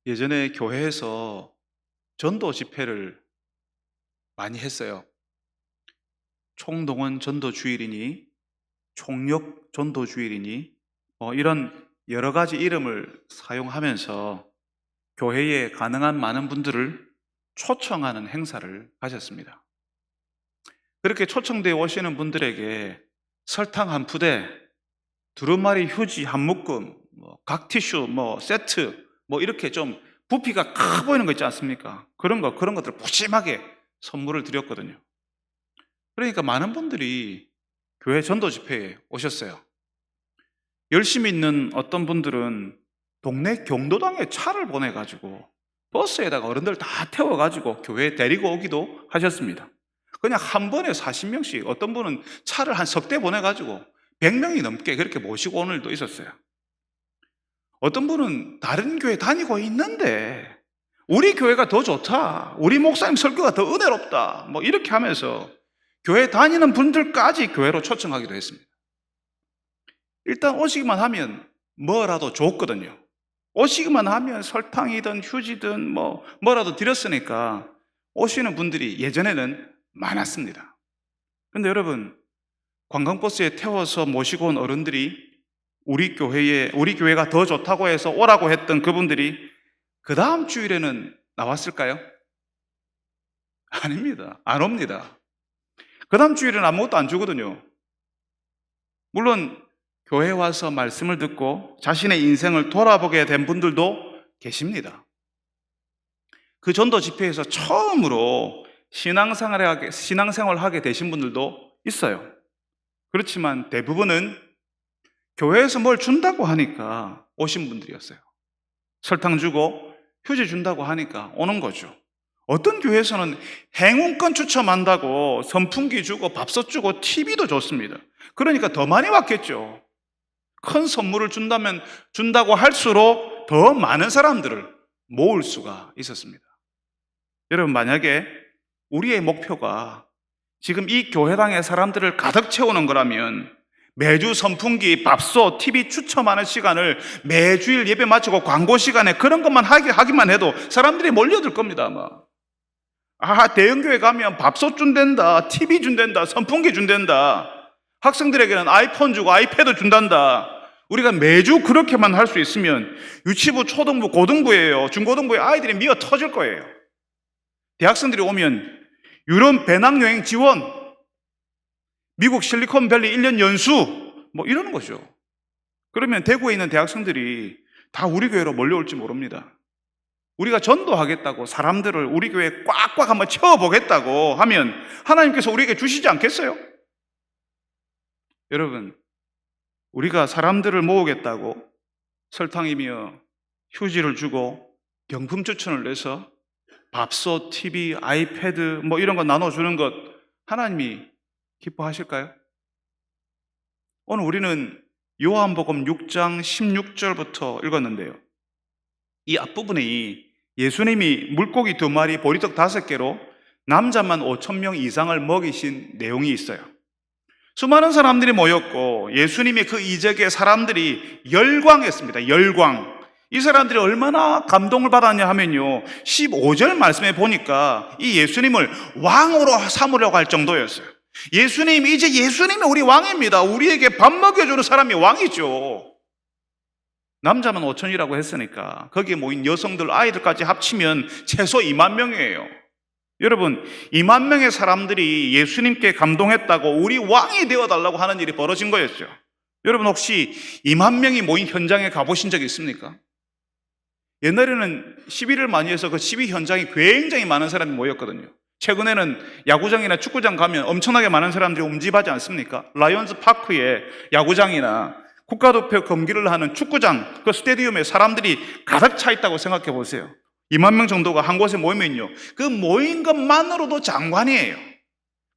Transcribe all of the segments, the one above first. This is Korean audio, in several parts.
예전에 교회에서 전도 집회를 많이 했어요. 총동원 전도 주일이니, 총력 전도 주일이니, 이런 여러 가지 이름을 사용하면서 교회에 가능한 많은 분들을 초청하는 행사를 가졌습니다. 그렇게 초청되어 오시는 분들에게 설탕 한 푸대, 두루마리 휴지 한 묶음, 각 티슈, 세트, 이렇게 좀 부피가 커 보이는 거 있지 않습니까? 그런 것들 푸짐하게 선물을 드렸거든요. 그러니까 많은 분들이 교회 전도 집회에 오셨어요. 열심히 있는 어떤 분들은 동네 경도당에 차를 보내가지고 버스에다가 어른들 다 태워가지고 교회에 데리고 오기도 하셨습니다. 그냥 한 번에 40명씩, 어떤 분은 차를 한 석 대 보내가지고 100명이 넘게 그렇게 모시고 온 일도 있었어요. 어떤 분은 다른 교회 다니고 있는데 우리 교회가 더 좋다, 우리 목사님 설교가 더 은혜롭다, 이렇게 하면서 교회 다니는 분들까지 교회로 초청하기도 했습니다. 일단 오시기만 하면 뭐라도 줬거든요. 오시기만 하면 설탕이든 휴지든 뭐라도 드렸으니까 오시는 분들이 예전에는 많았습니다. 근데 여러분, 관광버스에 태워서 모시고 온 어른들이 우리 교회가 더 좋다고 해서 오라고 했던 그분들이 그 다음 주일에는 나왔을까요? 아닙니다. 안 옵니다. 그 다음 주일에는 아무것도 안 주거든요. 물론 교회 와서 말씀을 듣고 자신의 인생을 돌아보게 된 분들도 계십니다. 그 전도 집회에서 처음으로 신앙생활을 하게 되신 분들도 있어요. 그렇지만 대부분은 교회에서 뭘 준다고 하니까 오신 분들이었어요. 설탕 주고 휴지 준다고 하니까 오는 거죠. 어떤 교회에서는 행운권 추첨한다고 선풍기 주고 밥솥 주고 TV도 줬습니다. 그러니까 더 많이 왔겠죠. 큰 선물을 준다고 할수록 더 많은 사람들을 모을 수가 있었습니다. 여러분, 만약에 우리의 목표가 지금 이 교회당의 사람들을 가득 채우는 거라면 매주 선풍기, 밥솥, TV 추첨하는 시간을 매주일 예배 마치고 광고 시간에 그런 것만 하기만 해도 사람들이 몰려들 겁니다, 아마. 대형교회 가면 밥솥 준댄다, TV 준댄다, 선풍기 준댄다, 학생들에게는 아이폰 주고 아이패드 준단다. 우리가 매주 그렇게만 할 수 있으면 유치부, 초등부, 고등부예요. 중고등부에 아이들이 미어 터질 거예요. 대학생들이 오면 유럽 배낭여행 지원, 미국 실리콘밸리 1년 연수, 이러는 거죠. 그러면 대구에 있는 대학생들이 다 우리 교회로 몰려올지 모릅니다. 우리가 전도하겠다고 사람들을 우리 교회에 꽉꽉 한번 채워보겠다고 하면 하나님께서 우리에게 주시지 않겠어요? 여러분, 우리가 사람들을 모으겠다고 설탕이며 휴지를 주고 경품 추천을 내서 밥솥, TV, 아이패드 이런 거 나눠주는 것 하나님이 기뻐하실까요? 오늘 우리는 요한복음 6장 16절부터 읽었는데요. 이 앞부분에 예수님이 물고기 2마리, 보리떡 5개로 남자만 5,000명 이상을 먹이신 내용이 있어요. 수많은 사람들이 모였고 예수님의 그 이적에 사람들이 열광했습니다. 열광. 이 사람들이 얼마나 감동을 받았냐 하면요, 15절 말씀에 보니까 이 예수님을 왕으로 삼으려고 할 정도였어요. 이제 예수님이 우리 왕입니다. 우리에게 밥 먹여주는 사람이 왕이죠. 남자만 5천이라고 했으니까 거기에 모인 여성들, 아이들까지 합치면 최소 2만 명이에요. 여러분, 2만 명의 사람들이 예수님께 감동했다고 우리 왕이 되어달라고 하는 일이 벌어진 거였죠. 여러분, 혹시 2만 명이 모인 현장에 가보신 적 있습니까? 옛날에는 시위를 많이 해서 그 시위 현장에 굉장히 많은 사람이 모였거든요. 최근에는 야구장이나 축구장 가면 엄청나게 많은 사람들이 움집하지 않습니까? 라이온즈 파크에 야구장이나 국가대표 경기를 하는 축구장, 그 스테디움에 사람들이 가득 차 있다고 생각해 보세요. 2만 명 정도가 한 곳에 모이면요, 그 모인 것만으로도 장관이에요.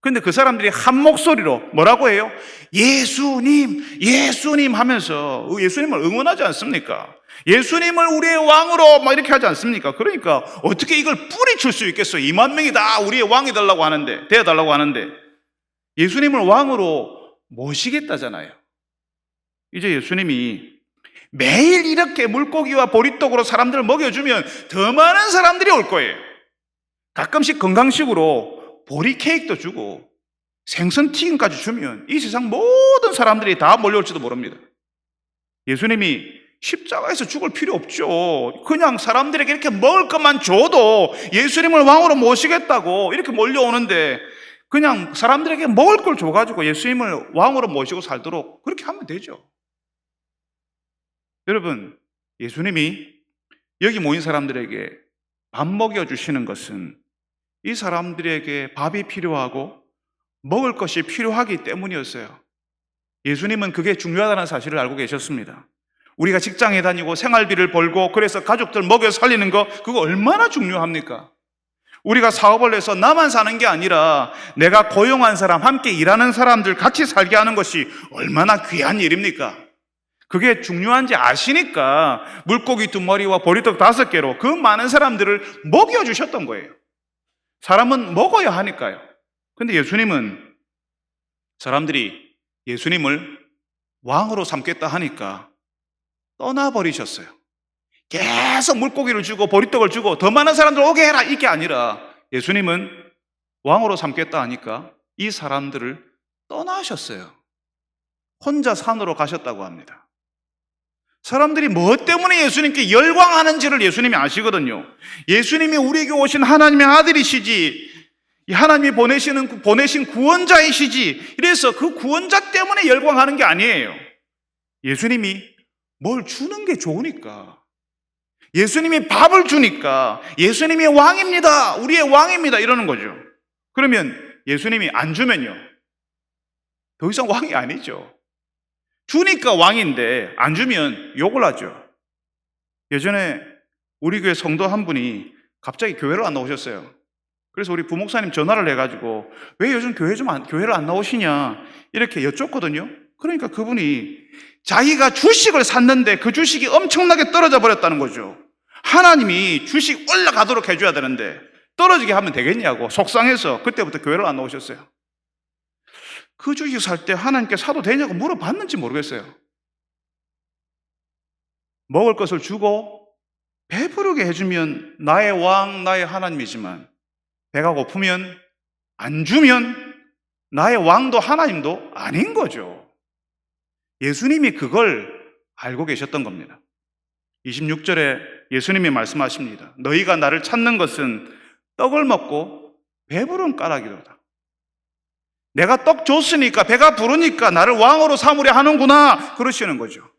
그런데 그 사람들이 한 목소리로 뭐라고 해요? 예수님, 예수님 하면서 예수님을 응원하지 않습니까? 예수님을 우리의 왕으로 이렇게 하지 않습니까? 그러니까 어떻게 이걸 뿌리칠 수 있겠어요? 2만 명이 다 우리의 왕이 되어달라고 하는데 예수님을 왕으로 모시겠다잖아요. 이제 예수님이 매일 이렇게 물고기와 보리떡으로 사람들을 먹여주면 더 많은 사람들이 올 거예요. 가끔씩 건강식으로 보리 케이크도 주고 생선 튀김까지 주면 이 세상 모든 사람들이 다 몰려올지도 모릅니다. 예수님이 십자가에서 죽을 필요 없죠. 그냥 사람들에게 이렇게 먹을 것만 줘도 예수님을 왕으로 모시겠다고 이렇게 몰려오는데 그냥 사람들에게 먹을 걸 줘가지고 예수님을 왕으로 모시고 살도록 그렇게 하면 되죠. 여러분, 예수님이 여기 모인 사람들에게 밥 먹여주시는 것은 이 사람들에게 밥이 필요하고 먹을 것이 필요하기 때문이었어요. 예수님은 그게 중요하다는 사실을 알고 계셨습니다. 우리가 직장에 다니고 생활비를 벌고 그래서 가족들 먹여 살리는 거 그거 얼마나 중요합니까? 우리가 사업을 해서 나만 사는 게 아니라 내가 고용한 사람, 함께 일하는 사람들 같이 살게 하는 것이 얼마나 귀한 일입니까? 그게 중요한지 아시니까 물고기 2마리와 보리떡 5개로 그 많은 사람들을 먹여주셨던 거예요. 사람은 먹어야 하니까요. 근데 예수님은 사람들이 예수님을 왕으로 삼겠다 하니까 떠나버리셨어요. 계속 물고기를 주고 보리떡을 주고 더 많은 사람들 오게 해라 이게 아니라 예수님은 왕으로 삼겠다 하니까 이 사람들을 떠나셨어요. 혼자 산으로 가셨다고 합니다. 사람들이 뭐 때문에 예수님께 열광하는지를 예수님이 아시거든요. 예수님이 우리에게 오신 하나님의 아들이시지 하나님이 보내신 구원자이시지 이래서 그 구원자 때문에 열광하는 게 아니에요. 예수님이 뭘 주는 게 좋으니까, 예수님이 밥을 주니까 예수님이 왕입니다, 우리의 왕입니다 이러는 거죠. 그러면 예수님이 안 주면요 더 이상 왕이 아니죠. 주니까 왕인데 안 주면 욕을 하죠. 예전에 우리 교회 성도 한 분이 갑자기 교회를 안 나오셨어요. 그래서 우리 부목사님 전화를 해가지고 왜 요즘 교회를 안 나오시냐 이렇게 여쭙거든요. 그러니까 그분이 자기가 주식을 샀는데 그 주식이 엄청나게 떨어져 버렸다는 거죠. 하나님이 주식 올라가도록 해줘야 되는데 떨어지게 하면 되겠냐고 속상해서 그때부터 교회를 안 나오셨어요. 그 주식 살 때 하나님께 사도 되냐고 물어봤는지 모르겠어요. 먹을 것을 주고 배부르게 해주면 나의 왕, 나의 하나님이지만 배가 고프면 안 주면 나의 왕도 하나님도 아닌 거죠. 예수님이 그걸 알고 계셨던 겁니다. 26절에 예수님이 말씀하십니다. 너희가 나를 찾는 것은 떡을 먹고 배부른 까닭이로다. 내가 떡 줬으니까 배가 부르니까 나를 왕으로 삼으려 하는구나 그러시는 거죠.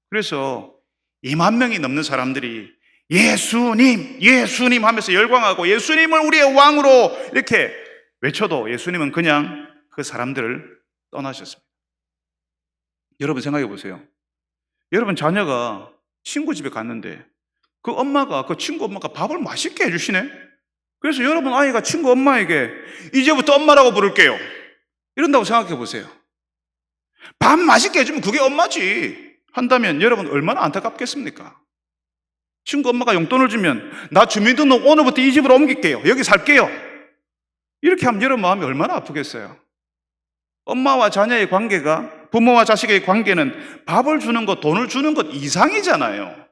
그래서 2만 명이 넘는 사람들이 예수님, 예수님 하면서 열광하고 예수님을 우리의 왕으로 이렇게 외쳐도 예수님은 그냥 그 사람들을 떠나셨습니다. 여러분 생각해 보세요. 여러분 자녀가 친구 집에 갔는데 그 친구 엄마가 밥을 맛있게 해주시네. 그래서 여러분 아이가 친구 엄마에게 이제부터 엄마라고 부를게요 이런다고 생각해 보세요. 밥 맛있게 해주면 그게 엄마지 한다면 여러분 얼마나 안타깝겠습니까? 친구 엄마가 용돈을 주면 나 주민등록 오늘부터 이 집으로 옮길게요, 여기 살게요 이렇게 하면 여러분 마음이 얼마나 아프겠어요. 엄마와 자녀의 관계가, 부모와 자식의 관계는 밥을 주는 것, 돈을 주는 것 이상이잖아요.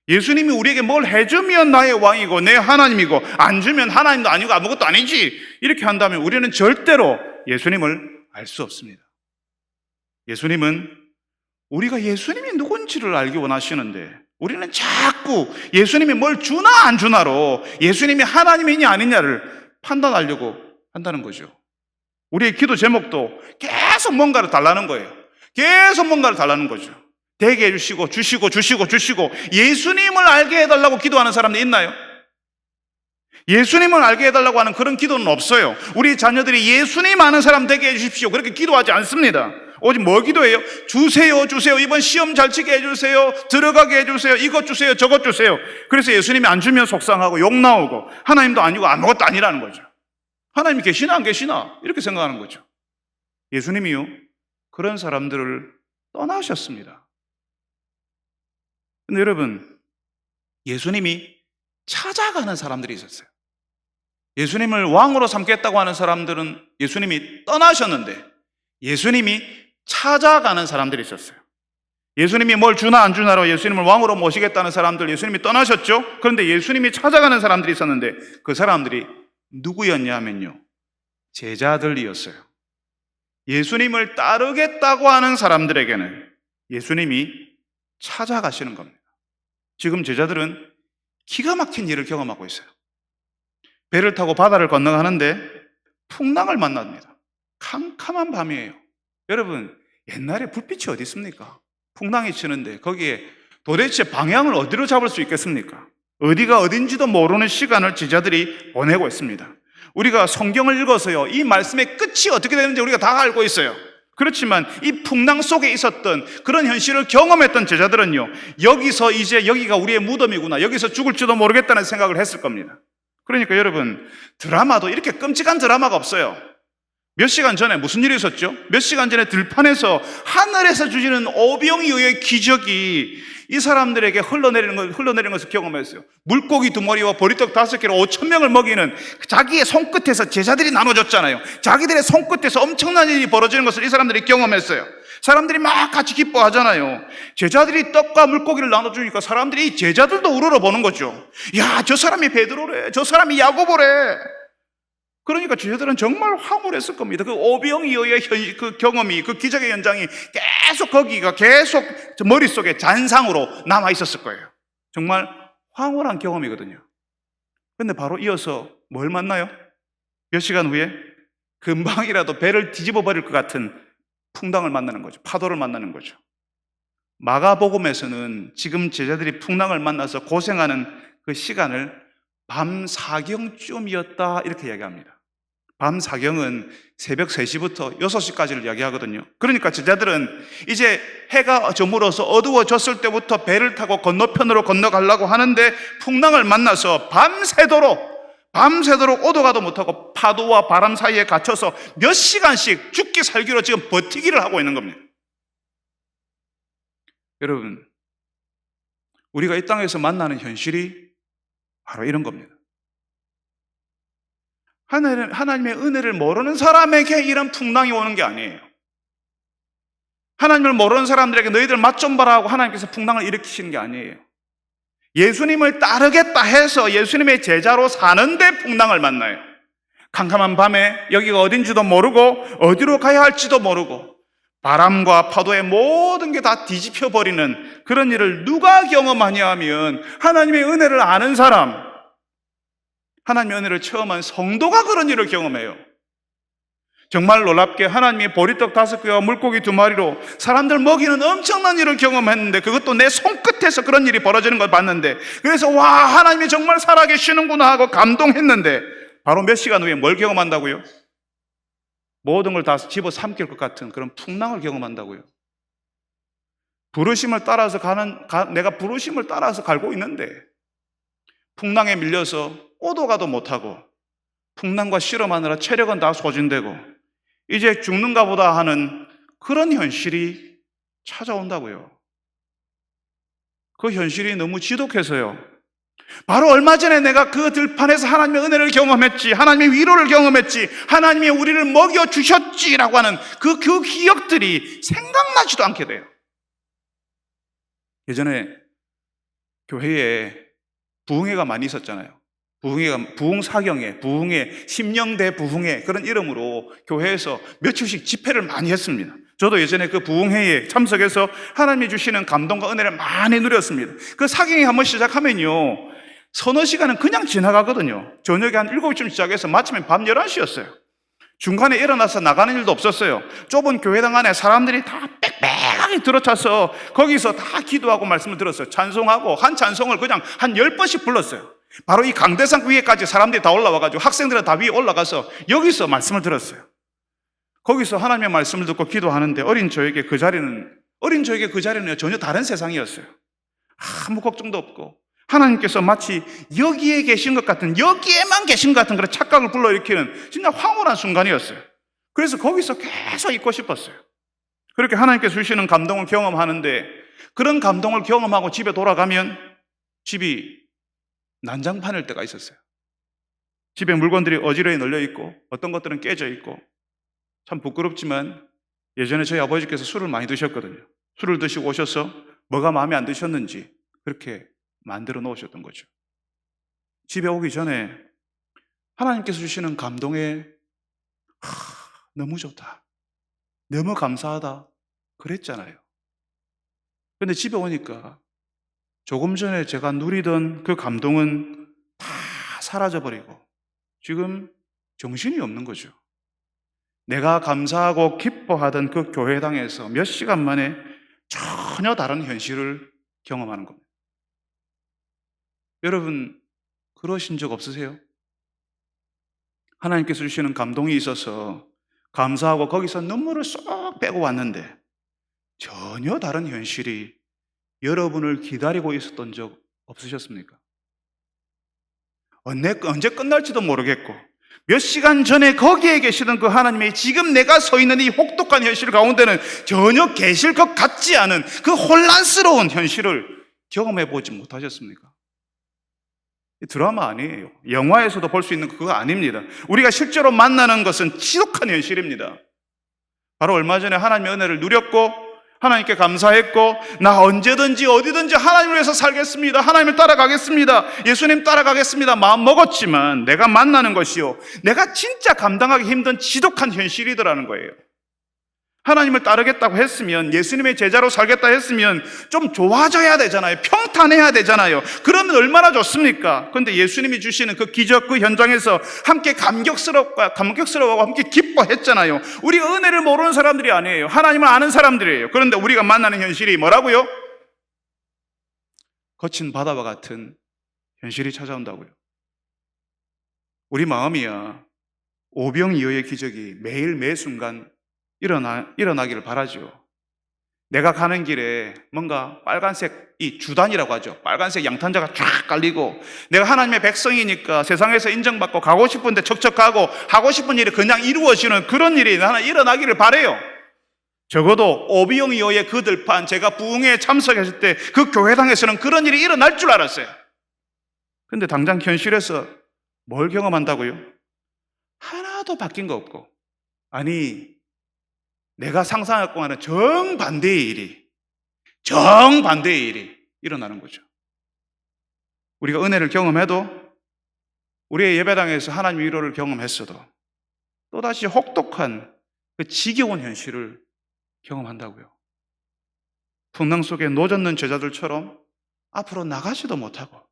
예수님이 우리에게 뭘 해주면 나의 왕이고 내 하나님이고 안 주면 하나님도 아니고 아무것도 아니지 이렇게 한다면 우리는 절대로 예수님을 알 수 없습니다. 예수님은 우리가 예수님이 누군지를 알기 원하시는데 우리는 자꾸 예수님이 뭘 주나 안 주나로 예수님이 하나님이냐 아니냐를 판단하려고 한다는 거죠. 우리의 기도 제목도 계속 뭔가를 달라는 거예요. 계속 뭔가를 달라는 거죠. 되게 해주시고 주시고 예수님을 알게 해달라고 기도하는 사람들 있나요? 예수님을 알게 해달라고 하는 그런 기도는 없어요. 우리 자녀들이 예수님 아는 사람 되게 해주십시오 그렇게 기도하지 않습니다. 오직 뭐 기도해요? 주세요 이번 시험 잘 치게 해주세요, 들어가게 해주세요, 이것 주세요 저것 주세요. 그래서 예수님이 안 주면 속상하고 욕 나오고 하나님도 아니고 아무것도 아니라는 거죠. 하나님이 계시나 안 계시나 이렇게 생각하는 거죠. 예수님이요 그런 사람들을 떠나셨습니다. 근데 여러분 예수님이 찾아가는 사람들이 있었어요. 예수님을 왕으로 삼겠다고 하는 사람들은 예수님이 떠나셨는데 예수님이 찾아가는 사람들이 있었어요. 예수님이 뭘 주나 안 주나로 예수님을 왕으로 모시겠다는 사람들, 예수님이 떠나셨죠? 그런데 예수님이 찾아가는 사람들이 있었는데 그 사람들이 누구였냐 하면요, 제자들이었어요. 예수님을 따르겠다고 하는 사람들에게는 예수님이 찾아가시는 겁니다. 지금 제자들은 기가 막힌 일을 경험하고 있어요. 배를 타고 바다를 건너가는데 풍랑을 만납니다. 캄캄한 밤이에요. 여러분, 옛날에 불빛이 어디 있습니까? 풍랑이 치는데 거기에 도대체 방향을 어디로 잡을 수 있겠습니까? 어디가 어딘지도 모르는 시간을 제자들이 보내고 있습니다. 우리가 성경을 읽어서요, 이 말씀의 끝이 어떻게 되는지 우리가 다 알고 있어요. 그렇지만 이 풍랑 속에 있었던 그런 현실을 경험했던 제자들은요, 여기서 이제 여기가 우리의 무덤이구나, 여기서 죽을지도 모르겠다는 생각을 했을 겁니다. 그러니까 여러분, 드라마도 이렇게 끔찍한 드라마가 없어요. 몇 시간 전에 무슨 일이 있었죠? 몇 시간 전에 들판에서 하늘에서 주시는 오병이어의 기적이 이 사람들에게 흘러내리는 것을 경험했어요. 물고기 2마리와 보리떡 5개로 5,000명을 먹이는 자기의 손끝에서 제자들이 나눠줬잖아요. 자기들의 손끝에서 엄청난 일이 벌어지는 것을 이 사람들이 경험했어요. 사람들이 막 같이 기뻐하잖아요. 제자들이 떡과 물고기를 나눠주니까 사람들이 제자들도 우러러보는 거죠. 야, 저 사람이 베드로래, 저 사람이 야고보래. 그러니까 제자들은 정말 황홀했을 겁니다. 그 오병이어의 그 경험이, 그 기적의 현장이 계속 거기가 계속 머릿속에 잔상으로 남아 있었을 거예요. 정말 황홀한 경험이거든요. 그런데 바로 이어서 뭘 만나요? 몇 시간 후에 금방이라도 배를 뒤집어 버릴 것 같은 풍랑을 만나는 거죠. 파도를 만나는 거죠. 마가복음에서는 지금 제자들이 풍랑을 만나서 고생하는 그 시간을 밤 사경쯤이었다 이렇게 이야기합니다. 밤 사경은 새벽 3시부터 6시까지를 이야기하거든요. 그러니까 제자들은 이제 해가 저물어서 어두워졌을 때부터 배를 타고 건너편으로 건너가려고 하는데 풍랑을 만나서 밤새도록 오도 가도 못하고 파도와 바람 사이에 갇혀서 몇 시간씩 죽기 살기로 지금 버티기를 하고 있는 겁니다. 여러분, 우리가 이 땅에서 만나는 현실이 바로 이런 겁니다. 하나님의 은혜를 모르는 사람에게 이런 풍랑이 오는 게 아니에요. 하나님을 모르는 사람들에게 너희들 맛 좀 봐라 하고 하나님께서 풍랑을 일으키시는 게 아니에요. 예수님을 따르겠다 해서 예수님의 제자로 사는데 풍랑을 만나요. 캄캄한 밤에 여기가 어딘지도 모르고 어디로 가야 할지도 모르고 바람과 파도의 모든 게 다 뒤집혀 버리는 그런 일을 누가 경험하냐 하면 하나님의 은혜를 아는 사람, 하나님의 은혜를 체험한 성도가 그런 일을 경험해요. 정말 놀랍게 하나님이 보리떡 5개와 물고기 2마리로 사람들 먹이는 엄청난 일을 경험했는데 그것도 내 손끝에서 그런 일이 벌어지는 걸 봤는데 그래서 와, 하나님이 정말 살아계시는구나 하고 감동했는데 바로 몇 시간 후에 뭘 경험한다고요? 모든 걸 다 집어삼킬 것 같은 그런 풍랑을 경험한다고요. 내가 부르심을 따라서 갈고 있는데 풍랑에 밀려서 오도 가도 못하고 풍랑과 실험하느라 체력은 다 소진되고 이제 죽는가 보다 하는 그런 현실이 찾아온다고요. 그 현실이 너무 지독해서요. 바로 얼마 전에 내가 그 들판에서 하나님의 은혜를 경험했지, 하나님의 위로를 경험했지, 하나님이 우리를 먹여주셨지라고 하는 그 기억들이 생각나지도 않게 돼요. 예전에 교회에 부흥회가 많이 있었잖아요. 부흥사경회, 부흥회, 심령대 부흥회 그런 이름으로 교회에서 며칠씩 집회를 많이 했습니다. 저도 예전에 그 부흥회에 참석해서 하나님이 주시는 감동과 은혜를 많이 누렸습니다. 그 사경회 한번 시작하면요, 서너 시간은 그냥 지나가거든요. 저녁에 한 7시쯤 시작해서 마치면 밤 11시였어요. 중간에 일어나서 나가는 일도 없었어요. 좁은 교회당 안에 사람들이 다 빽빽하게 들어차서 거기서 다 기도하고 말씀을 들었어요. 찬송하고 한 찬송을 그냥 한 10번씩 불렀어요. 바로 이 강대상 위에까지 사람들이 다 올라와가지고 학생들은 다 위에 올라가서 여기서 말씀을 들었어요. 거기서 하나님의 말씀을 듣고 기도하는데 어린 저에게 그 자리는 전혀 다른 세상이었어요. 아무 걱정도 없고 하나님께서 마치 여기에 계신 것 같은, 여기에만 계신 것 같은 그런 착각을 불러일으키는 진짜 황홀한 순간이었어요. 그래서 거기서 계속 있고 싶었어요. 그렇게 하나님께서 주시는 감동을 경험하는데 그런 감동을 경험하고 집에 돌아가면 집이 난장판일 때가 있었어요. 집에 물건들이 어지러이 널려 있고 어떤 것들은 깨져 있고 참 부끄럽지만 예전에 저희 아버지께서 술을 많이 드셨거든요. 술을 드시고 오셔서 뭐가 마음에 안 드셨는지 그렇게 만들어 놓으셨던 거죠. 집에 오기 전에 하나님께서 주시는 감동에 너무 좋다, 너무 감사하다 그랬잖아요. 근데 집에 오니까 조금 전에 제가 누리던 그 감동은 다 사라져버리고 지금 정신이 없는 거죠. 내가 감사하고 기뻐하던 그 교회당에서 몇 시간 만에 전혀 다른 현실을 경험하는 겁니다. 여러분, 그러신 적 없으세요? 하나님께서 주시는 감동이 있어서 감사하고 거기서 눈물을 쏙 빼고 왔는데 전혀 다른 현실이 여러분을 기다리고 있었던 적 없으셨습니까? 언제 끝날지도 모르겠고 몇 시간 전에 거기에 계시던 그 하나님이 지금 내가 서 있는 이 혹독한 현실 가운데는 전혀 계실 것 같지 않은 그 혼란스러운 현실을 경험해 보지 못하셨습니까? 드라마 아니에요. 영화에서도 볼 수 있는 그거 아닙니다. 우리가 실제로 만나는 것은 지독한 현실입니다. 바로 얼마 전에 하나님의 은혜를 누렸고 하나님께 감사했고 나 언제든지 어디든지 하나님을 위해서 살겠습니다, 하나님을 따라가겠습니다, 예수님 따라가겠습니다 마음 먹었지만 내가 만나는 것이요, 내가 진짜 감당하기 힘든 지독한 현실이더라는 거예요. 하나님을 따르겠다고 했으면, 예수님의 제자로 살겠다 했으면 좀 좋아져야 되잖아요. 평탄해야 되잖아요. 그러면 얼마나 좋습니까? 그런데 예수님이 주시는 그 기적, 그 현장에서 함께 감격스러워하고 함께 기뻐했잖아요. 우리가 은혜를 모르는 사람들이 아니에요. 하나님을 아는 사람들이에요. 그런데 우리가 만나는 현실이 뭐라고요? 거친 바다와 같은 현실이 찾아온다고요. 우리 마음이야 오병이어의 기적이 매일 매순간 일어나기를 바라죠. 내가 가는 길에 뭔가 빨간색 이 주단이라고 하죠. 빨간색 양탄자가 쫙 깔리고 내가 하나님의 백성이니까 세상에서 인정받고 가고 싶은데 척척 가고 하고 싶은 일이 그냥 이루어지는 그런 일이 하나 일어나기를 바라요. 적어도 오병이어의 그 들판, 제가 부흥회에 참석했을 때 그 교회당에서는 그런 일이 일어날 줄 알았어요. 근데 당장 현실에서 뭘 경험한다고요? 하나도 바뀐 거 없고, 아니 내가 상상하고 하는 정반대의 일이 일어나는 거죠. 우리가 은혜를 경험해도, 우리의 예배당에서 하나님의 위로를 경험했어도 또다시 혹독한 그 지겨운 현실을 경험한다고요. 풍랑 속에 노젓는 제자들처럼 앞으로 나가지도 못하고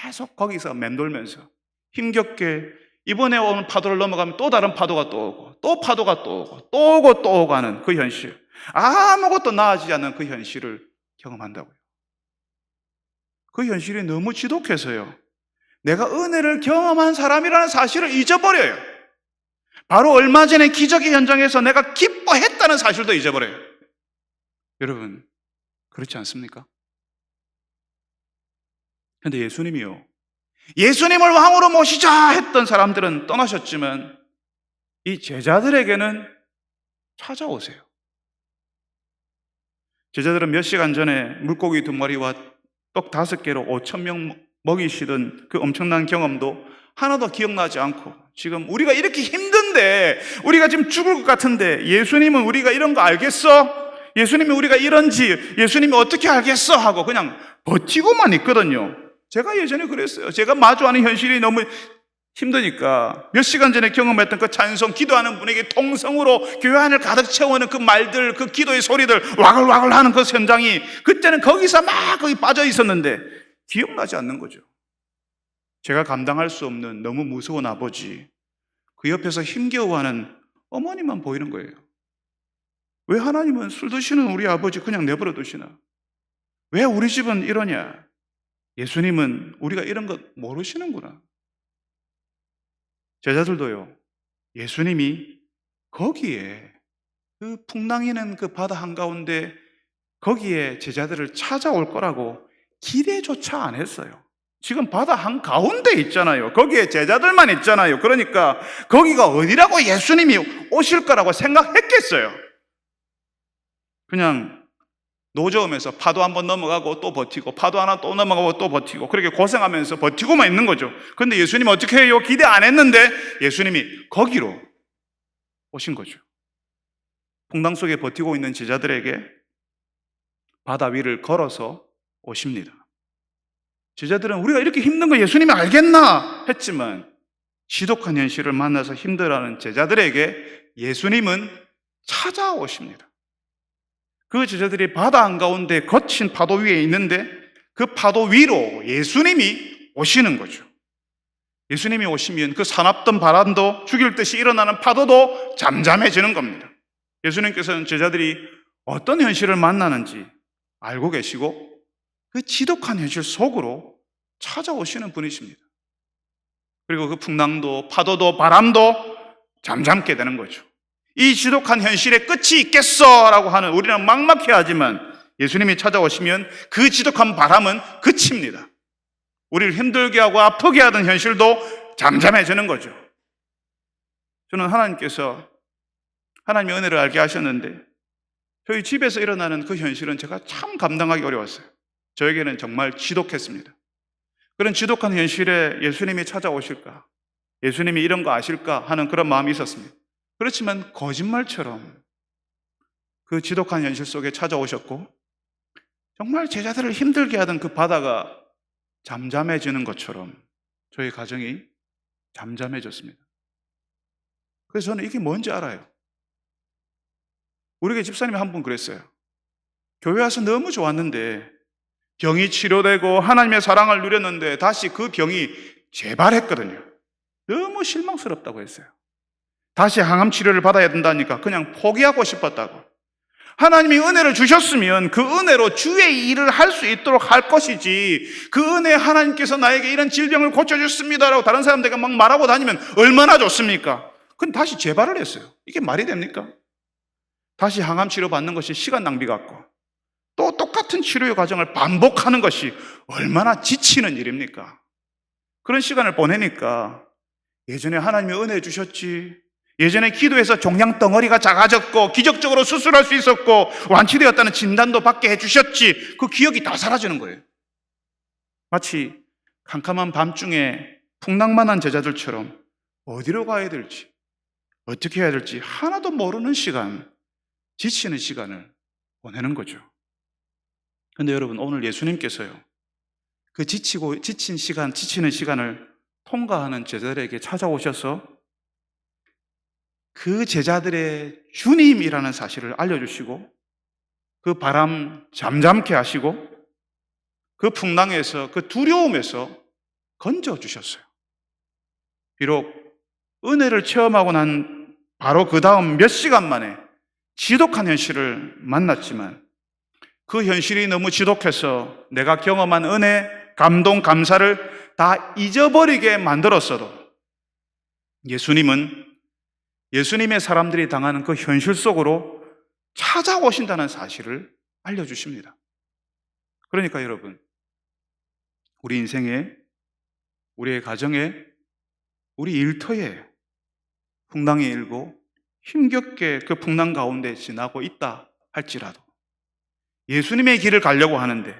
계속 거기서 맴돌면서 힘겹게 이번에 오는 파도를 넘어가면 또 다른 파도가 또 오고 또 파도가 또 오고 또 오고 또 오고 하는 그 현실, 아무것도 나아지지 않는 그 현실을 경험한다고요. 그 현실이 너무 지독해서요, 내가 은혜를 경험한 사람이라는 사실을 잊어버려요. 바로 얼마 전에 기적의 현장에서 내가 기뻐했다는 사실도 잊어버려요. 여러분, 그렇지 않습니까? 그런데 예수님이요, 예수님을 왕으로 모시자 했던 사람들은 떠나셨지만 이 제자들에게는 찾아오세요. 제자들은 몇 시간 전에 물고기 2마리와 떡 5개로 5,000명 먹이시던 그 엄청난 경험도 하나도 기억나지 않고, 지금 우리가 이렇게 힘든데, 우리가 지금 죽을 것 같은데 예수님은 우리가 이런 거 알겠어? 예수님이 우리가 이런지 예수님이 어떻게 알겠어? 하고 그냥 버티고만 있거든요. 제가 예전에 그랬어요. 제가 마주하는 현실이 너무 힘드니까 몇 시간 전에 경험했던 그 찬송, 기도하는 분에게 통성으로 교회 안을 가득 채우는 그 말들, 그 기도의 소리들 와글와글 하는 그 현장이, 그때는 거기서 막 거기 빠져 있었는데 기억나지 않는 거죠. 제가 감당할 수 없는 너무 무서운 아버지, 그 옆에서 힘겨워하는 어머니만 보이는 거예요. 왜 하나님은 술 드시는 우리 아버지 그냥 내버려 두시나? 왜 우리 집은 이러냐? 예수님은 우리가 이런 것 모르시는구나. 제자들도요, 예수님이 거기에 그 풍랑이는 그 바다 한가운데 거기에 제자들을 찾아올 거라고 기대조차 안 했어요. 지금 바다 한가운데 있잖아요. 거기에 제자들만 있잖아요. 그러니까 거기가 어디라고 예수님이 오실 거라고 생각했겠어요? 그냥 노저으면서 파도 한번 넘어가고 또 버티고, 파도 하나 또 넘어가고 또 버티고, 그렇게 고생하면서 버티고만 있는 거죠. 그런데 예수님은 어떻게 해요? 기대 안 했는데 예수님이 거기로 오신 거죠. 풍랑 속에 버티고 있는 제자들에게 바다 위를 걸어서 오십니다. 제자들은 우리가 이렇게 힘든 거 예수님이 알겠나 했지만 지독한 현실을 만나서 힘들어하는 제자들에게 예수님은 찾아오십니다. 그 제자들이 바다 한가운데 거친 파도 위에 있는데 그 파도 위로 예수님이 오시는 거죠. 예수님이 오시면 그 사납던 바람도 죽일 듯이 일어나는 파도도 잠잠해지는 겁니다. 예수님께서는 제자들이 어떤 현실을 만나는지 알고 계시고 그 지독한 현실 속으로 찾아오시는 분이십니다. 그리고 그 풍랑도 파도도 바람도 잠잠게 되는 거죠. 이 지독한 현실의 끝이 있겠어라고 하는 우리는 막막해하지만 예수님이 찾아오시면 그 지독한 바람은 그칩니다. 우리를 힘들게 하고 아프게 하던 현실도 잠잠해지는 거죠. 저는 하나님께서 하나님의 은혜를 알게 하셨는데 저희 집에서 일어나는 그 현실은 제가 참 감당하기 어려웠어요. 저에게는 정말 지독했습니다. 그런 지독한 현실에 예수님이 찾아오실까? 예수님이 이런 거 아실까? 하는 그런 마음이 있었습니다. 그렇지만 거짓말처럼 그 지독한 현실 속에 찾아오셨고 정말 제자들을 힘들게 하던 그 바다가 잠잠해지는 것처럼 저희 가정이 잠잠해졌습니다. 그래서 저는 이게 뭔지 알아요. 우리 집사님이 한 분 그랬어요. 교회 와서 너무 좋았는데 병이 치료되고 하나님의 사랑을 누렸는데 다시 그 병이 재발했거든요. 너무 실망스럽다고 했어요. 다시 항암 치료를 받아야 된다니까 그냥 포기하고 싶었다고. 하나님이 은혜를 주셨으면 그 은혜로 주의 일을 할 수 있도록 할 것이지 그 은혜 하나님께서 나에게 이런 질병을 고쳐줬습니다라고 다른 사람들에게 막 말하고 다니면 얼마나 좋습니까? 근데 다시 재발을 했어요. 이게 말이 됩니까? 다시 항암 치료 받는 것이 시간 낭비 같고 또 똑같은 치료의 과정을 반복하는 것이 얼마나 지치는 일입니까? 그런 시간을 보내니까 예전에 하나님이 은혜 주셨지, 예전에 기도해서 종양 덩어리가 작아졌고 기적적으로 수술할 수 있었고 완치되었다는 진단도 받게 해주셨지, 그 기억이 다 사라지는 거예요. 마치 캄캄한 밤중에 풍랑만한 제자들처럼 어디로 가야 될지 어떻게 해야 될지 하나도 모르는 시간, 지치는 시간을 보내는 거죠. 그런데 여러분, 오늘 예수님께서요 그 지치는 시간을 통과하는 제자들에게 찾아오셔서 그 제자들의 주님이라는 사실을 알려주시고 그 바람 잠잠케 하시고 그 풍랑에서 그 두려움에서 건져주셨어요. 비록 은혜를 체험하고 난 바로 그 다음 몇 시간 만에 지독한 현실을 만났지만 그 현실이 너무 지독해서 내가 경험한 은혜, 감동, 감사를 다 잊어버리게 만들었어도 예수님은 예수님의 사람들이 당하는 그 현실 속으로 찾아오신다는 사실을 알려주십니다. 그러니까 여러분, 우리 인생에, 우리의 가정에, 우리 일터에 풍랑이 일고 힘겹게 그 풍랑 가운데 지나고 있다 할지라도 예수님의 길을 가려고 하는데,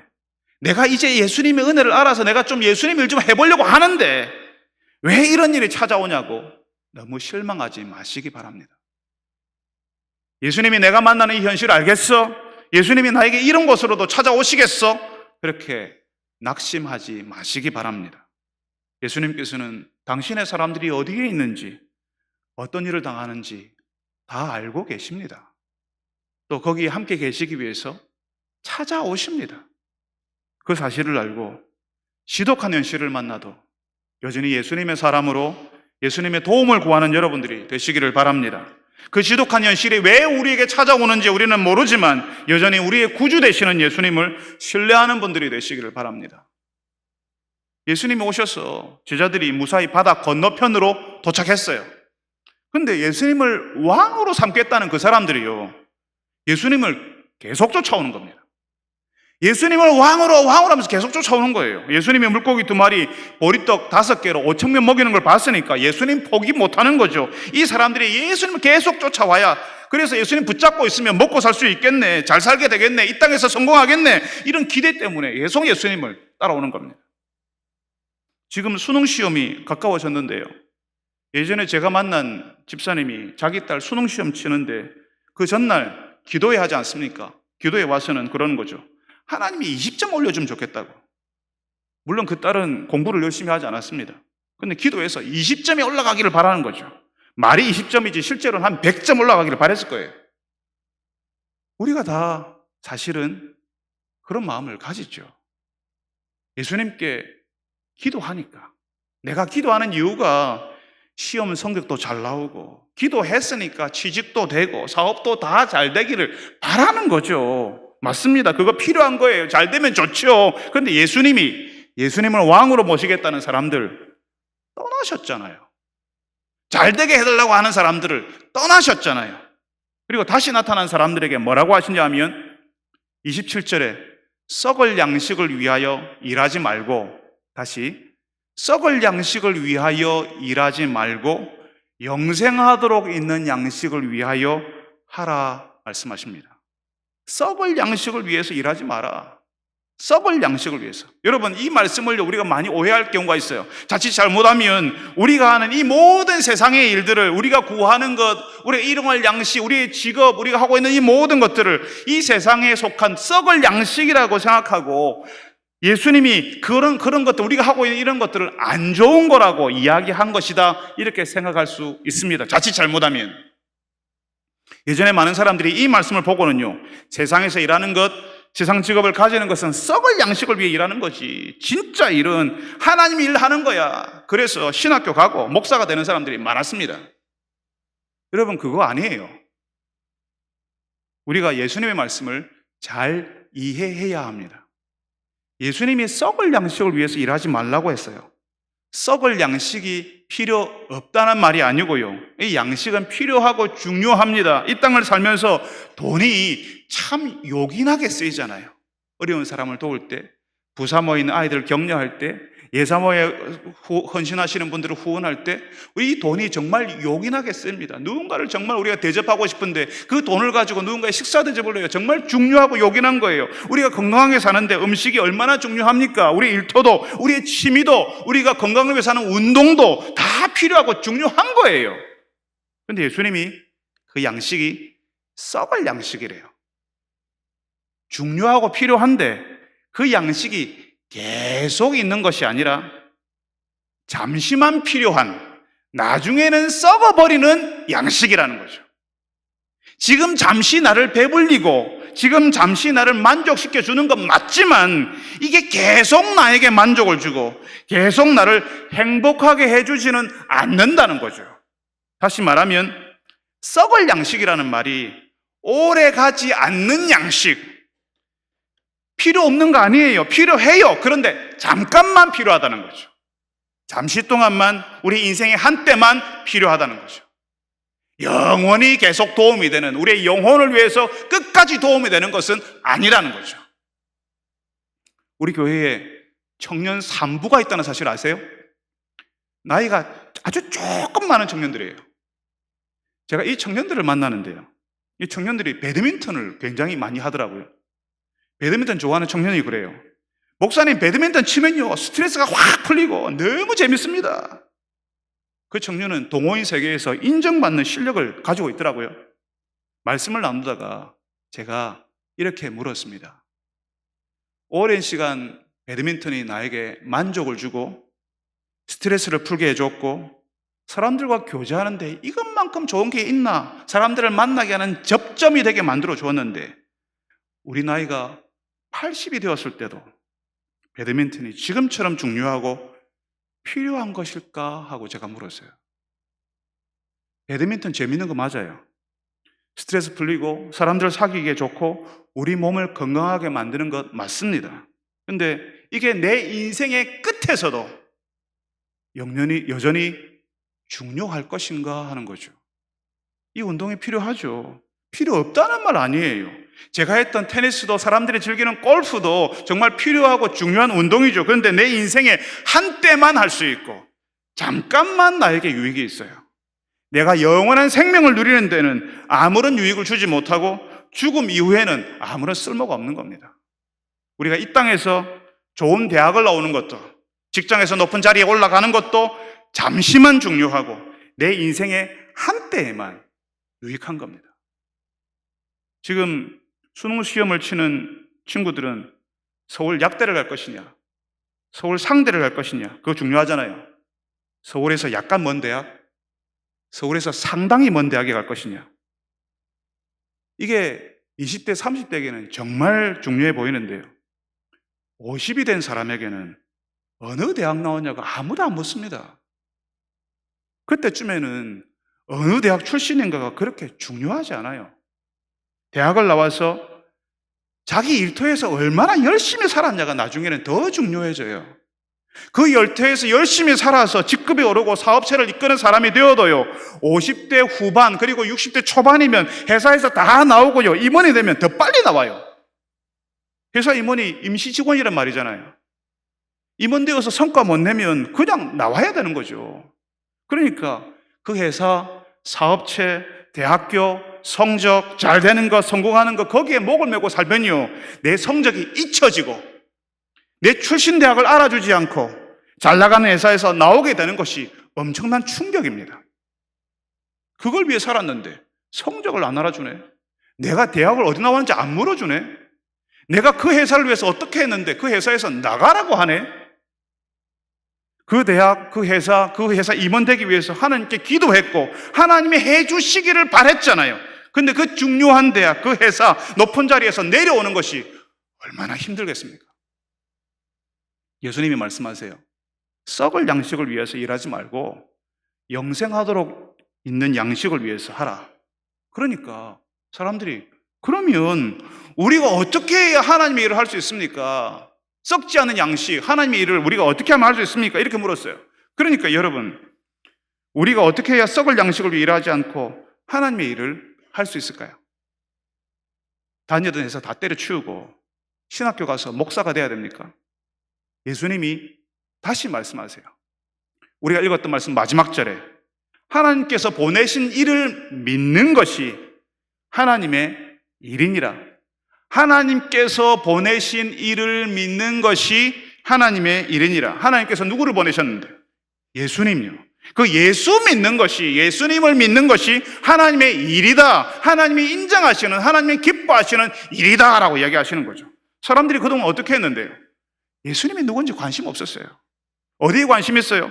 내가 이제 예수님의 은혜를 알아서 내가 좀 예수님 일 좀 해보려고 하는데 왜 이런 일이 찾아오냐고 너무 실망하지 마시기 바랍니다. 예수님이 내가 만나는 이 현실을 알겠어? 예수님이 나에게 이런 곳으로도 찾아오시겠어? 그렇게 낙심하지 마시기 바랍니다. 예수님께서는 당신의 사람들이 어디에 있는지, 어떤 일을 당하는지 다 알고 계십니다. 또 거기에 함께 계시기 위해서 찾아오십니다. 그 사실을 알고 지독한 현실을 만나도 여전히 예수님의 사람으로 예수님의 도움을 구하는 여러분들이 되시기를 바랍니다. 그 지독한 현실이 왜 우리에게 찾아오는지 우리는 모르지만 여전히 우리의 구주 되시는 예수님을 신뢰하는 분들이 되시기를 바랍니다. 예수님이 오셔서 제자들이 무사히 바다 건너편으로 도착했어요. 그런데 예수님을 왕으로 삼겠다는 그 사람들이요, 예수님을 계속 쫓아오는 겁니다. 예수님을 왕으로 하면서 계속 쫓아오는 거예요. 예수님이 물고기 2마리, 보리떡 5개로 5,000명 먹이는 걸 봤으니까 예수님 포기 못하는 거죠. 이 사람들이 예수님을 계속 쫓아와야, 그래서 예수님 붙잡고 있으면 먹고 살 수 있겠네, 잘 살게 되겠네, 이 땅에서 성공하겠네, 이런 기대 때문에 계속 예수님을 따라오는 겁니다. 지금 수능시험이 가까워졌는데요, 예전에 제가 만난 집사님이 자기 딸 수능시험 치는데 그 전날 기도회 하지 않습니까? 기도회 와서는 그러는 거죠. 하나님이 20점 올려주면 좋겠다고. 물론 그 딸은 공부를 열심히 하지 않았습니다. 근데 기도해서 20점이 올라가기를 바라는 거죠. 말이 20점이지 실제로는 한 100점 올라가기를 바랬을 거예요. 우리가 다 사실은 그런 마음을 가지죠. 예수님께 기도하니까. 내가 기도하는 이유가 시험 성적도 잘 나오고 기도했으니까 취직도 되고 사업도 다 잘 되기를 바라는 거죠. 맞습니다. 그거 필요한 거예요. 잘 되면 좋죠. 그런데 예수님을 왕으로 모시겠다는 사람들 떠나셨잖아요. 잘 되게 해달라고 하는 사람들을 떠나셨잖아요. 그리고 다시 나타난 사람들에게 뭐라고 하시냐 하면 27절에 썩을 양식을 위하여 일하지 말고, 다시 썩을 양식을 위하여 일하지 말고 영생하도록 있는 양식을 위하여 하라 말씀하십니다. 썩을 양식을 위해서 일하지 마라. 썩을 양식을 위해서. 여러분, 이 말씀을 우리가 많이 오해할 경우가 있어요. 자칫 잘못하면 우리가 하는 이 모든 세상의 일들을, 우리가 구하는 것, 우리가 일용할 양식, 우리의 직업, 우리가 하고 있는 이 모든 것들을 이 세상에 속한 썩을 양식이라고 생각하고 예수님이 그런 것들, 우리가 하고 있는 이런 것들을 안 좋은 거라고 이야기한 것이다, 이렇게 생각할 수 있습니다. 자칫 잘못하면. 예전에 많은 사람들이 이 말씀을 보고는요, 세상에서 일하는 것, 세상 직업을 가지는 것은 썩을 양식을 위해 일하는 거지, 진짜 일은 하나님 일하는 거야. 그래서 신학교 가고 목사가 되는 사람들이 많았습니다. 여러분, 그거 아니에요. 우리가 예수님의 말씀을 잘 이해해야 합니다. 예수님이 썩을 양식을 위해서 일하지 말라고 했어요. 썩을 양식이 필요 없다는 말이 아니고요, 이 양식은 필요하고 중요합니다. 이 땅을 살면서 돈이 참 요긴하게 쓰이잖아요. 어려운 사람을 도울 때, 부사모에 있는 아이들을 격려할 때, 예사모에 헌신하시는 분들을 후원할 때, 이 돈이 정말 요긴하게 씁니다. 누군가를 정말 우리가 대접하고 싶은데 그 돈을 가지고 누군가의 식사 대접을 해요. 정말 중요하고 요긴한 거예요. 우리가 건강하게 사는데 음식이 얼마나 중요합니까? 우리 일터도, 우리의 취미도, 우리가 건강을 위해서 하는 운동도 다 필요하고 중요한 거예요. 그런데 예수님이 그 양식이 썩을 양식이래요. 중요하고 필요한데 그 양식이 계속 있는 것이 아니라 잠시만 필요한, 나중에는 썩어버리는 양식이라는 거죠. 지금 잠시 나를 배불리고 지금 잠시 나를 만족시켜 주는 건 맞지만 이게 계속 나에게 만족을 주고 계속 나를 행복하게 해주지는 않는다는 거죠. 다시 말하면 썩을 양식이라는 말이 오래 가지 않는 양식, 필요 없는 거 아니에요. 필요해요. 그런데 잠깐만 필요하다는 거죠. 잠시 동안만, 우리 인생의 한때만 필요하다는 거죠. 영원히 계속 도움이 되는, 우리의 영혼을 위해서 끝까지 도움이 되는 것은 아니라는 거죠. 우리 교회에 청년 산부가 있다는 사실 아세요? 나이가 아주 조금 많은 청년들이에요. 제가 이 청년들을 만나는데요, 이 청년들이 배드민턴을 굉장히 많이 하더라고요. 배드민턴 좋아하는 청년이 그래요. 목사님, 배드민턴 치면요 스트레스가 확 풀리고 너무 재밌습니다. 그 청년은 동호인 세계에서 인정받는 실력을 가지고 있더라고요. 말씀을 나누다가 제가 이렇게 물었습니다. 오랜 시간 배드민턴이 나에게 만족을 주고 스트레스를 풀게 해줬고 사람들과 교제하는데 이것만큼 좋은 게 있나, 사람들을 만나게 하는 접점이 되게 만들어 주었는데 우리 나이가 80이 되었을 때도 배드민턴이 지금처럼 중요하고 필요한 것일까 하고 제가 물었어요. 배드민턴 재밌는 거 맞아요. 스트레스 풀리고 사람들 사귀기에 좋고 우리 몸을 건강하게 만드는 것 맞습니다. 근데 이게 내 인생의 끝에서도 여전히 중요할 것인가 하는 거죠. 이 운동이 필요하죠. 필요 없다는 말 아니에요. 제가 했던 테니스도 사람들이 즐기는 골프도 정말 필요하고 중요한 운동이죠. 그런데 내 인생에 한때만 할 수 있고 잠깐만 나에게 유익이 있어요. 내가 영원한 생명을 누리는 데는 아무런 유익을 주지 못하고 죽음 이후에는 아무런 쓸모가 없는 겁니다. 우리가 이 땅에서 좋은 대학을 나오는 것도, 직장에서 높은 자리에 올라가는 것도 잠시만 중요하고 내 인생의 한때에만 유익한 겁니다. 지금 수능 시험을 치는 친구들은 서울 약대를 갈 것이냐, 서울 상대를 갈 것이냐, 그거 중요하잖아요. 서울에서 약간 먼 대학, 서울에서 상당히 먼 대학에 갈 것이냐. 이게 20대, 30대에게는 정말 중요해 보이는데요. 50이 된 사람에게는 어느 대학 나왔냐고 아무도 안 묻습니다. 그때쯤에는 어느 대학 출신인가가 그렇게 중요하지 않아요. 대학을 나와서 자기 일터에서 얼마나 열심히 살았냐가 나중에는 더 중요해져요. 그 일터에서 열심히 살아서 직급이 오르고 사업체를 이끄는 사람이 되어도요, 50대 후반 그리고 60대 초반이면 회사에서 다 나오고요, 임원이 되면 더 빨리 나와요. 회사 임원이 임시 직원이란 말이잖아요. 임원 되어서 성과 못 내면 그냥 나와야 되는 거죠. 그러니까 그 회사, 사업체, 대학교, 성적, 잘 되는 것, 성공하는 것, 거기에 목을 메고 살면요, 내 성적이 잊혀지고 내 출신 대학을 알아주지 않고 잘 나가는 회사에서 나오게 되는 것이 엄청난 충격입니다. 그걸 위해 살았는데 성적을 안 알아주네. 내가 대학을 어디 나왔는지 안 물어주네. 내가 그 회사를 위해서 어떻게 했는데 그 회사에서 나가라고 하네. 그 대학, 그 회사 임원 되기 위해서 하나님께 기도했고 하나님이 해주시기를 바랬잖아요. 근데 그 중요한 대학, 그 회사, 높은 자리에서 내려오는 것이 얼마나 힘들겠습니까? 예수님이 말씀하세요. 썩을 양식을 위해서 일하지 말고 영생하도록 있는 양식을 위해서 하라. 그러니까 사람들이, 그러면 우리가 어떻게 해야 하나님의 일을 할 수 있습니까? 썩지 않은 양식, 하나님의 일을 우리가 어떻게 하면 할 수 있습니까? 이렇게 물었어요. 그러니까 여러분, 우리가 어떻게 해야 썩을 양식을 위해 일하지 않고 하나님의 일을 할 수 있을까요? 다니던 회사 다 때려치우고 신학교 가서 목사가 돼야 됩니까? 예수님이 다시 말씀하세요. 우리가 읽었던 말씀 마지막 절에 하나님께서 보내신 일을 믿는 것이 하나님의 일이니라. 하나님께서 보내신 일을 믿는 것이 하나님의 일이니라. 하나님께서 누구를 보내셨는데? 예수님이요. 그 예수 믿는 것이, 예수님을 믿는 것이 하나님의 일이다. 하나님이 인정하시는, 하나님이 기뻐하시는 일이다 라고 이야기하시는 거죠. 사람들이 그동안 어떻게 했는데요? 예수님이 누군지 관심 없었어요. 어디에 관심 있어요?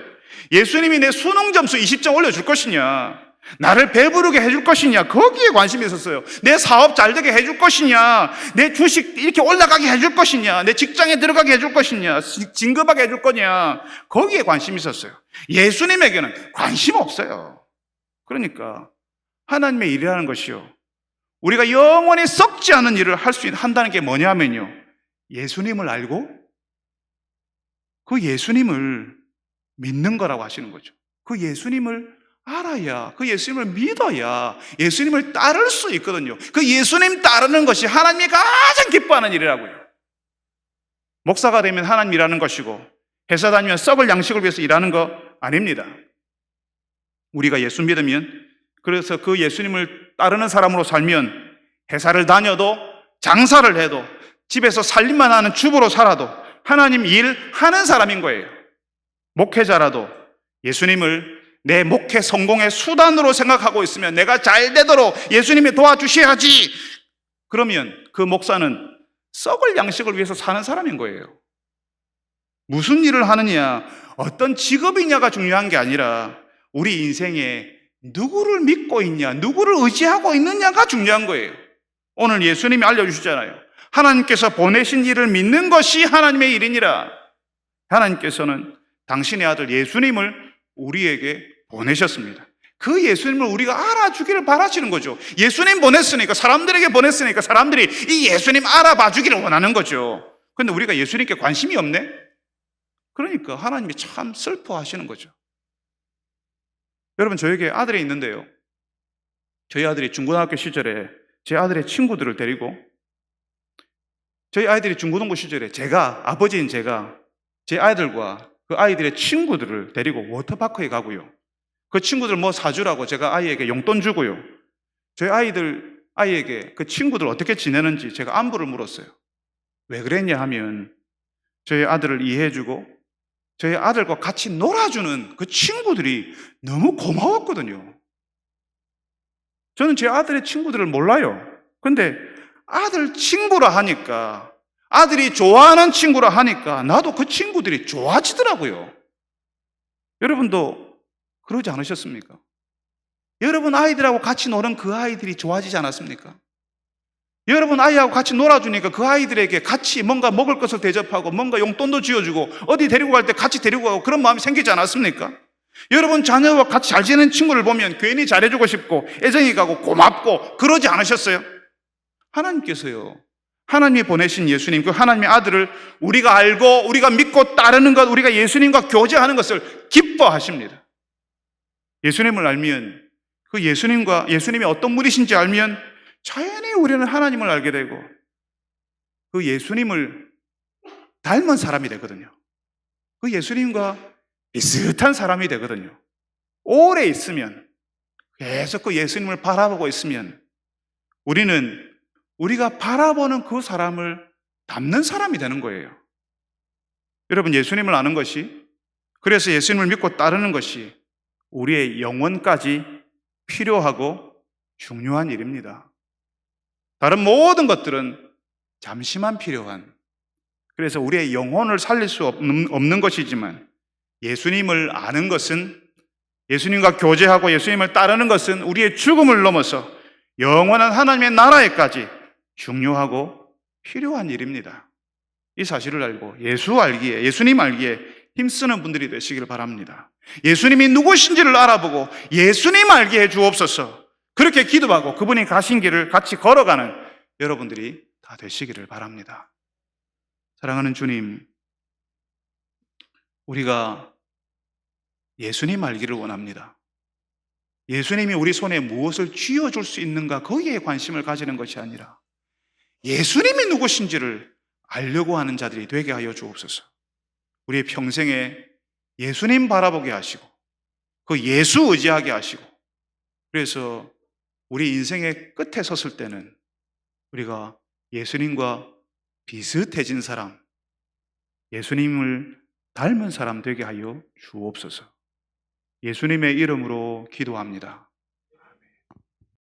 예수님이 내 수능 점수 20점 올려줄 것이냐, 나를 배부르게 해줄 것이냐, 거기에 관심이 있었어요. 내 사업 잘 되게 해줄 것이냐, 내 주식 이렇게 올라가게 해줄 것이냐, 내 직장에 들어가게 해줄 것이냐, 진급하게 해줄 거냐, 거기에 관심이 있었어요. 예수님에게는 관심 없어요. 그러니까 하나님의 일이라는 것이요, 우리가 영원히 썩지 않은 일을 한다는 게 뭐냐면요, 예수님을 알고 그 예수님을 믿는 거라고 하시는 거죠. 그 예수님을 알아야, 그 예수님을 믿어야 예수님을 따를 수 있거든요. 그 예수님 따르는 것이 하나님이 가장 기뻐하는 일이라고요. 목사가 되면 하나님 일하는 것이고 회사 다니면 썩을 양식을 위해서 일하는 거 아닙니다. 우리가 예수 믿으면, 그래서 그 예수님을 따르는 사람으로 살면 회사를 다녀도 장사를 해도 집에서 살림만 하는 주부로 살아도 하나님 일 하는 사람인 거예요. 목회자라도 예수님을 내 목회 성공의 수단으로 생각하고 있으면, 내가 잘 되도록 예수님이 도와주셔야지, 그러면 그 목사는 썩을 양식을 위해서 사는 사람인 거예요. 무슨 일을 하느냐, 어떤 직업이냐가 중요한 게 아니라 우리 인생에 누구를 믿고 있냐, 누구를 의지하고 있느냐가 중요한 거예요. 오늘 예수님이 알려주시잖아요. 하나님께서 보내신 일을 믿는 것이 하나님의 일이니라. 하나님께서는 당신의 아들 예수님을 우리에게 보내셨습니다. 그 예수님을 우리가 알아주기를 바라시는 거죠. 예수님 보냈으니까, 사람들에게 보냈으니까 사람들이 이 예수님 알아봐 주기를 원하는 거죠. 그런데 우리가 예수님께 관심이 없네? 그러니까 하나님이 참 슬퍼하시는 거죠. 여러분, 저에게 아들이 있는데요, 저희 아들이 중고등학교 시절에 제 아들의 친구들을 데리고, 저희 아이들이 중고등부 시절에 아버지인 제가 제 아이들과 그 아이들의 친구들을 데리고 워터파크에 가고요, 그 친구들 뭐 사주라고 제가 아이에게 용돈 주고요, 저희 아이에게 그 친구들 어떻게 지내는지 제가 안부를 물었어요. 왜 그랬냐 하면, 저희 아들을 이해해주고 저희 아들과 같이 놀아주는 그 친구들이 너무 고마웠거든요. 저는 제 아들의 친구들을 몰라요. 근데 아들 친구라 하니까 아들이 좋아하는 친구라 하니까 나도 그 친구들이 좋아지더라고요. 여러분도 그러지 않으셨습니까? 여러분 아이들하고 같이 노는 그 아이들이 좋아지지 않았습니까? 여러분 아이하고 같이 놀아주니까 그 아이들에게 같이 뭔가 먹을 것을 대접하고 뭔가 용돈도 쥐어주고 어디 데리고 갈 때 같이 데리고 가고 그런 마음이 생기지 않았습니까? 여러분 자녀와 같이 잘 지내는 친구를 보면 괜히 잘해주고 싶고 애정이 가고 고맙고 그러지 않으셨어요? 하나님께서요, 하나님이 보내신 예수님, 그 하나님의 아들을 우리가 알고 우리가 믿고 따르는 것, 우리가 예수님과 교제하는 것을 기뻐하십니다. 예수님을 알면, 그 예수님이 어떤 분이신지 알면 자연히 우리는 하나님을 알게 되고 그 예수님을 닮은 사람이 되거든요. 그 예수님과 비슷한 사람이 되거든요. 오래 있으면, 계속 그 예수님을 바라보고 있으면 우리는 우리가 바라보는 그 사람을 닮는 사람이 되는 거예요. 여러분, 예수님을 아는 것이, 그래서 예수님을 믿고 따르는 것이 우리의 영혼까지 필요하고 중요한 일입니다. 다른 모든 것들은 잠시만 필요한, 그래서 우리의 영혼을 살릴 수 없는 것이지만 예수님을 아는 것은, 예수님과 교제하고 예수님을 따르는 것은 우리의 죽음을 넘어서 영원한 하나님의 나라에까지 중요하고 필요한 일입니다. 이 사실을 알고 예수님 알기에 힘쓰는 분들이 되시기를 바랍니다. 예수님이 누구신지를 알아보고 예수님 알게 해 주옵소서. 그렇게 기도하고 그분이 가신 길을 같이 걸어가는 여러분들이 다 되시기를 바랍니다. 사랑하는 주님, 우리가 예수님 알기를 원합니다. 예수님이 우리 손에 무엇을 쥐어줄 수 있는가, 거기에 관심을 가지는 것이 아니라 예수님이 누구신지를 알려고 하는 자들이 되게 하여 주옵소서. 우리의 평생에 예수님 바라보게 하시고 그 예수 의지하게 하시고, 그래서 우리 인생의 끝에 섰을 때는 우리가 예수님과 비슷해진 사람, 예수님을 닮은 사람 되게 하여 주옵소서. 예수님의 이름으로 기도합니다.